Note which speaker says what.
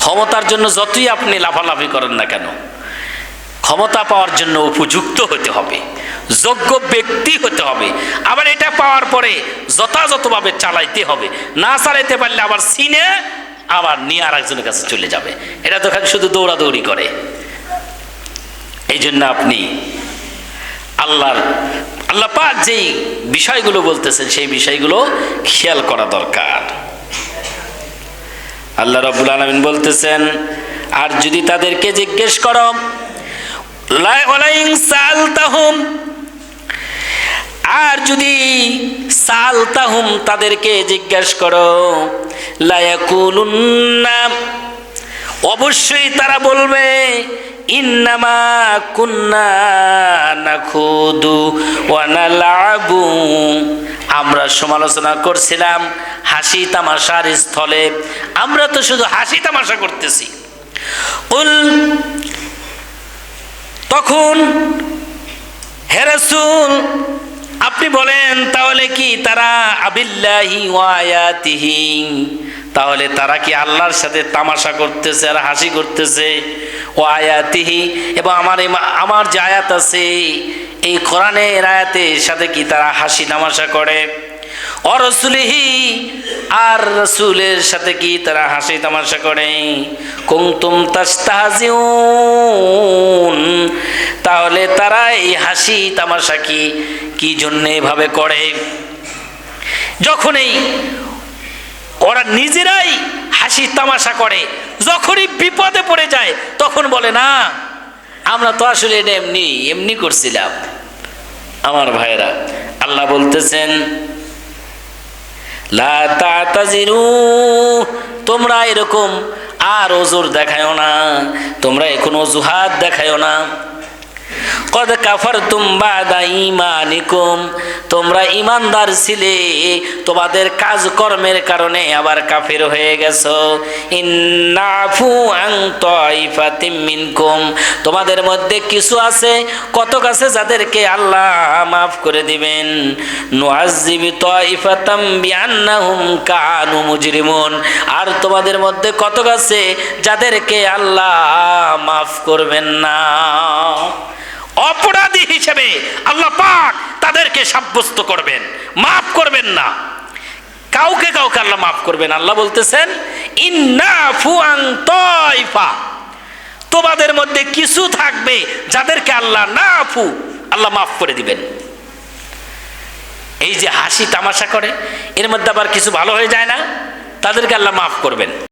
Speaker 1: ক্ষমতার জন্য যতই আপনি লাফালাফি করেন না কেন, ক্ষমতা পাওয়ার জন্য উপযুক্ত হতে হবে, যোগ্য ব্যক্তি হতে হবে। আবার এটা পাওয়ার পরে যথাযথভাবে চালাইতে হবে। না চালাইতে পারলে আবার সিনে আবার নিয়ে আর একজনের কাছে চলে যাবে। এটা তো খালি শুধু দৌড়াদৌড়ি করে। এই জন্য আপনি আল্লাহ পাক যেই বিষয়গুলো বলতেছেন সেই বিষয়গুলো খেয়াল করা দরকার। আল্লাহ রাব্বুল আলামিন বলতেছেন, আর যদি তাদেরকে জিজ্ঞেস করো, আর যদি সালতাহুম তাদেরকে জিজ্ঞেস করো, লায়াকুলুন্না অবশ্যই তারা বলবে, ইন্নামা কুন্না নাখুদু ওয়া নালআবু, আমরা সমালোচনা করছিলাম হাসি তামাশার স্থলে, আমরা তো শুধু হাসি তামাশা করতেছি। কুল, তখন হে রাসূল আপনি বলেন, তাহলে কি তারা আবিল্লাহি ওয়া আয়াতিহি, তাহলে তারা কি আল্লাহর সাথে তামাশা করতেছে আর হাসি করতেছে? ও আয়াতিহি, এবং আমার যে আয়াত আছে এই কোরআনের আয়াতের সাথে কি তারা হাসি তামাশা করে? ও রাসূলিহি, আর রাসূলের সাথে কি তারা হাসি তামাশা করে? কুনতুম তাস্তাহজিউন, তাহলে তারা এই হাসি তামাশা কি জন্য এভাবে করে? যখনই ওরা নিজেরাই হাসি তামাশা করে, যখনই বিপদে পড়ে যায় তখন বলে, না আমরা তো আসলে এটা এমনি করছিলাম। আমার ভাইরা, আল্লাহ বলতেছেন, লা তাতাজিরু, তোমরা এরকম আর ওজর দেখায়ও না, তোমরা এখন অজুহাত দেখায়ও না। কদ কাফারতুম বাদা ঈমানিকুম, তোমরা ঈমানদার ছিলে, তোমাদের কাজকর্মের কারণে আবার কাফের হয়ে গেছো। ইন্নাফু আন তাইফাতিম মিনকুম, তোমাদের মধ্যে কিছু আছে, কতক আছে যাদেরকে আল্লাহ মাফ করে দিবেন। নুআযযিবু তাইফাতাম বিআন্নাহুম কানু মুজরিমুন, আর তোমাদের মধ্যে কতক আছে যাদেরকে আল্লাহ মাফ করবেন না, অপরাধী হিসেবে আল্লাহ পাক তাদেরকে সাব্যস্ত করবেন, মাফ করবেন না। কাউকে কাউকে আল্লাহ মাফ করবেন। আল্লাহ বলতেছেন, ইন্নাফু আন তাইফা, তোমাদের মধ্যে কিছু থাকবে যাদেরকে আল্লাহ আল্লাহ মাফ করে দিবেন। এই যে হাসি তামাশা করে, এর মধ্যে আবার কিছু ভালো হয়ে যায় না, তাদেরকে আল্লাহ মাফ করবেন।